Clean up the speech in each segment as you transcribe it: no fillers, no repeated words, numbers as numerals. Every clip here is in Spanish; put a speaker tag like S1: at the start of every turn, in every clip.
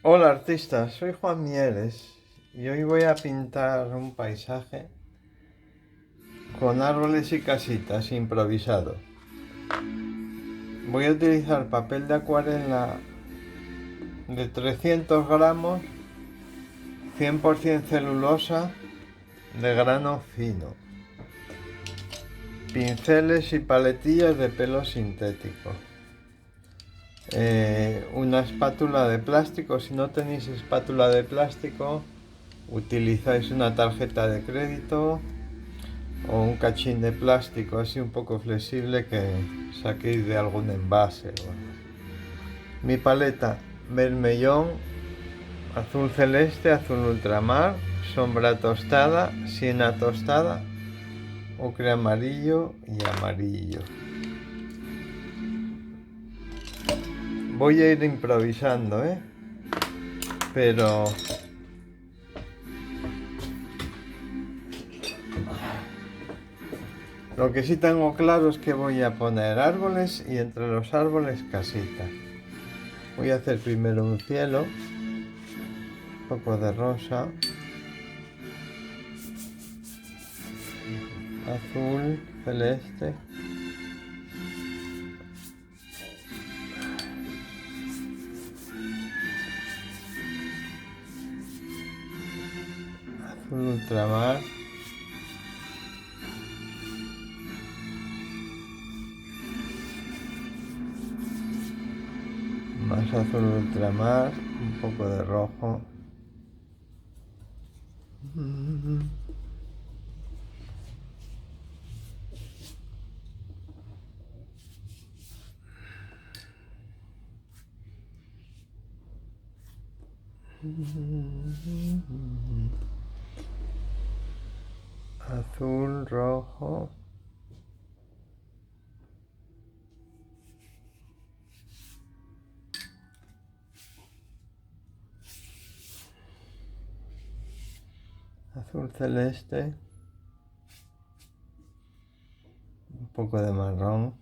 S1: Hola artistas, soy Juan Mieres y hoy voy a pintar un paisaje con árboles y casitas improvisado. Voy a utilizar papel de acuarela de 300 gramos, 100% celulosa de grano fino, pinceles y paletillas de pelo sintético, una espátula de plástico. Si no tenéis espátula de plástico, utilizáis una tarjeta de crédito o un cachín de plástico así un poco flexible que saquéis de algún envase. Mi paleta: vermellón, azul celeste, azul ultramar, sombra tostada, siena tostada, ocre amarillo y amarillo. Voy a ir improvisando, pero lo que sí tengo claro es que voy a poner árboles y entre los árboles casitas. Voy a hacer primero un cielo, un poco de rosa, azul, celeste, azul ultramar, más azul ultramar, un poco de rojo. Azul, rojo. Azul celeste. Un poco de marrón.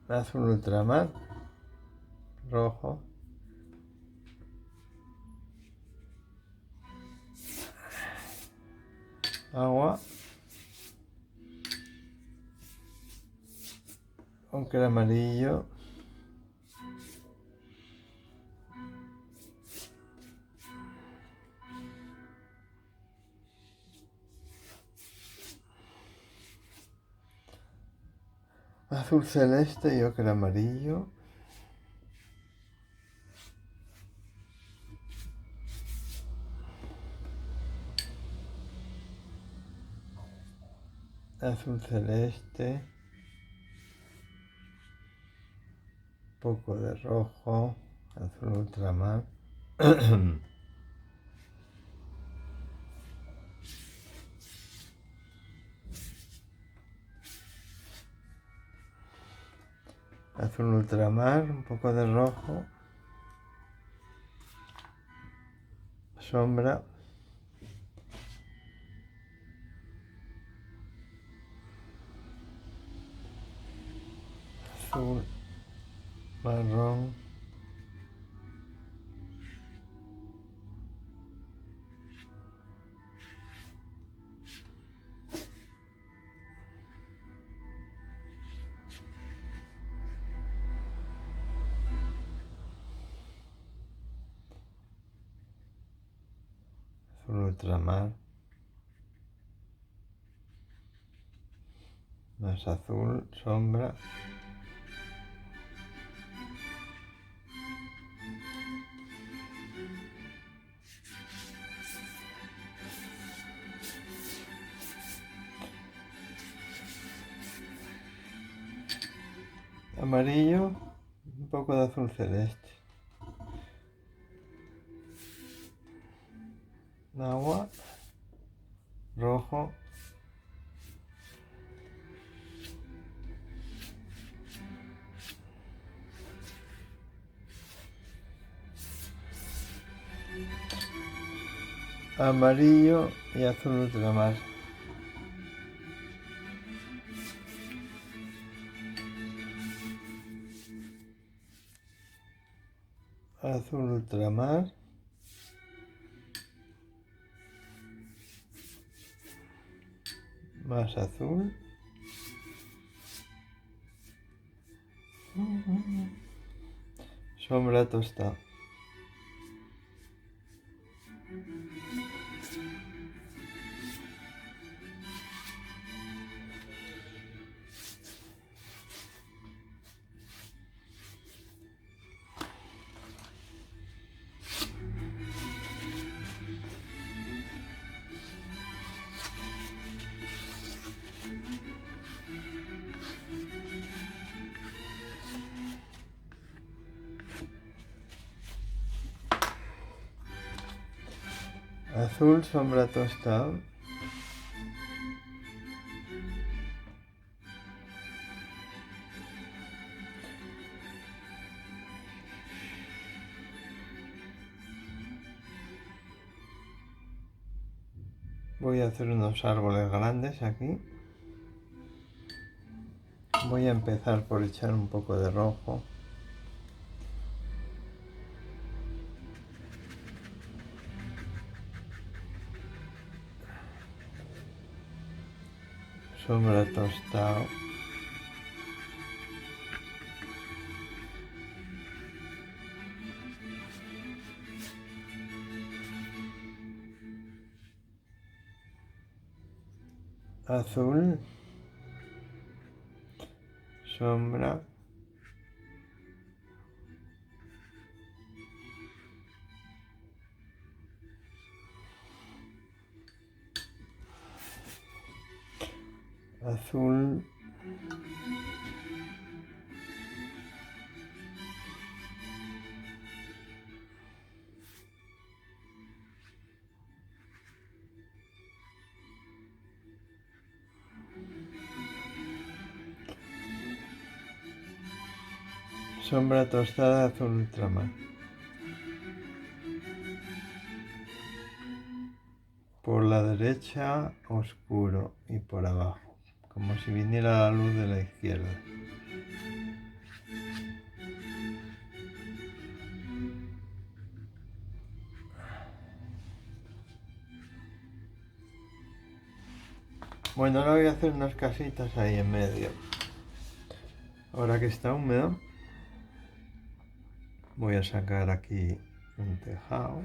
S1: Azul ultramar. Rojo. Agua. Ocre amarillo. Azul celeste y ocre amarillo. Azul celeste. Poco de rojo. Azul ultramar. Azul ultramar, un poco de rojo, sombra, azul, marrón, azul ultramar, más azul, sombra, amarillo, un poco de azul celeste, agua, rojo, amarillo y azul ultramar. Azul ultramar. Más azul. Sombra tostada. Azul, sombra tostada. Voy a hacer unos árboles grandes aquí. Voy a empezar por echar un poco de rojo. Sombra tostada. Azul. Sombra. Azul. Sombra tostada, azul ultramar. Por la derecha oscuro y por abajo, como si viniera la luz de la izquierda. Bueno, ahora voy a hacer unas casitas ahí en medio. Ahora que está húmedo, voy a sacar aquí un tejado.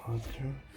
S1: Otro.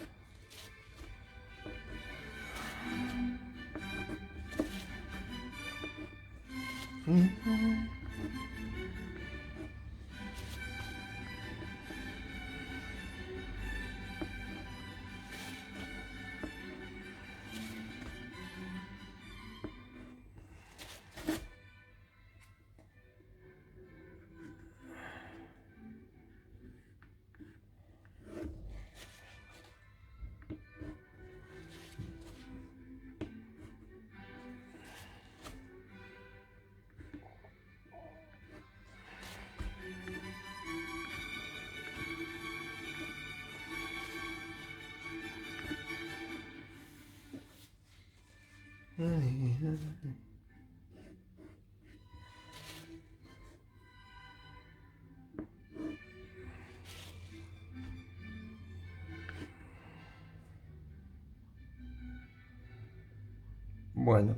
S1: Bueno,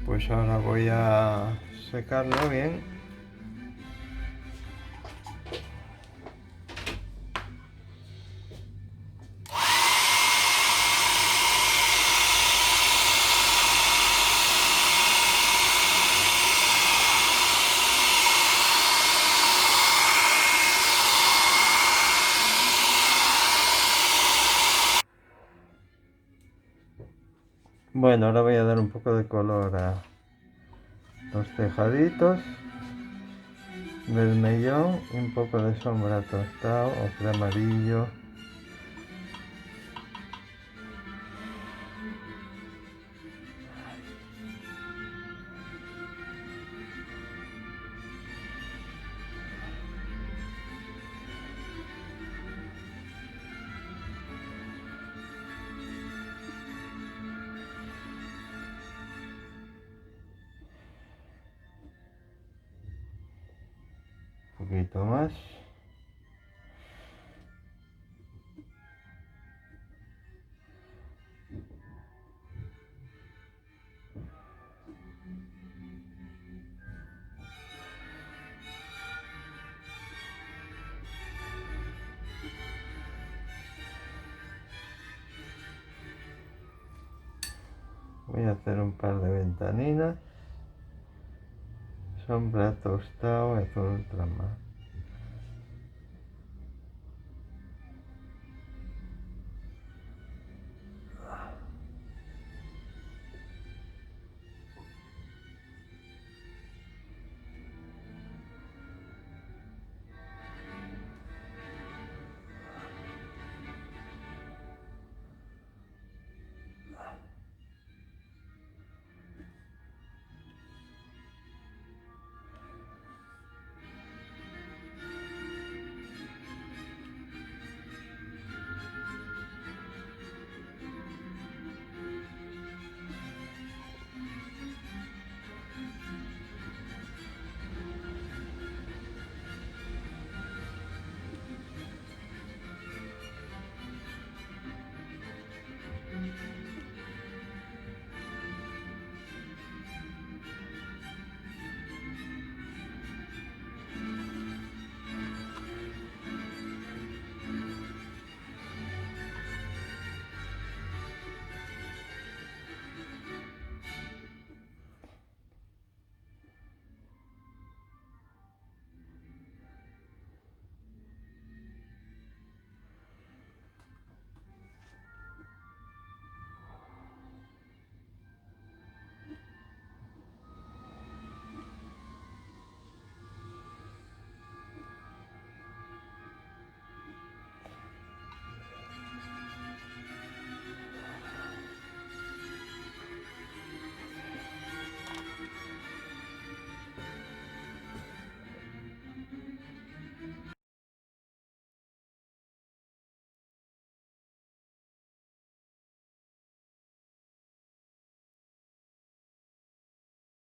S1: pues ahora voy a secarlo bien. Bueno, ahora voy a dar un poco de color a los tejaditos, vermellón y un poco de sombra tostado, ocre amarillo. poquito más. Voy a hacer un par de ventaninas. Sombra tostado, azul ultramar.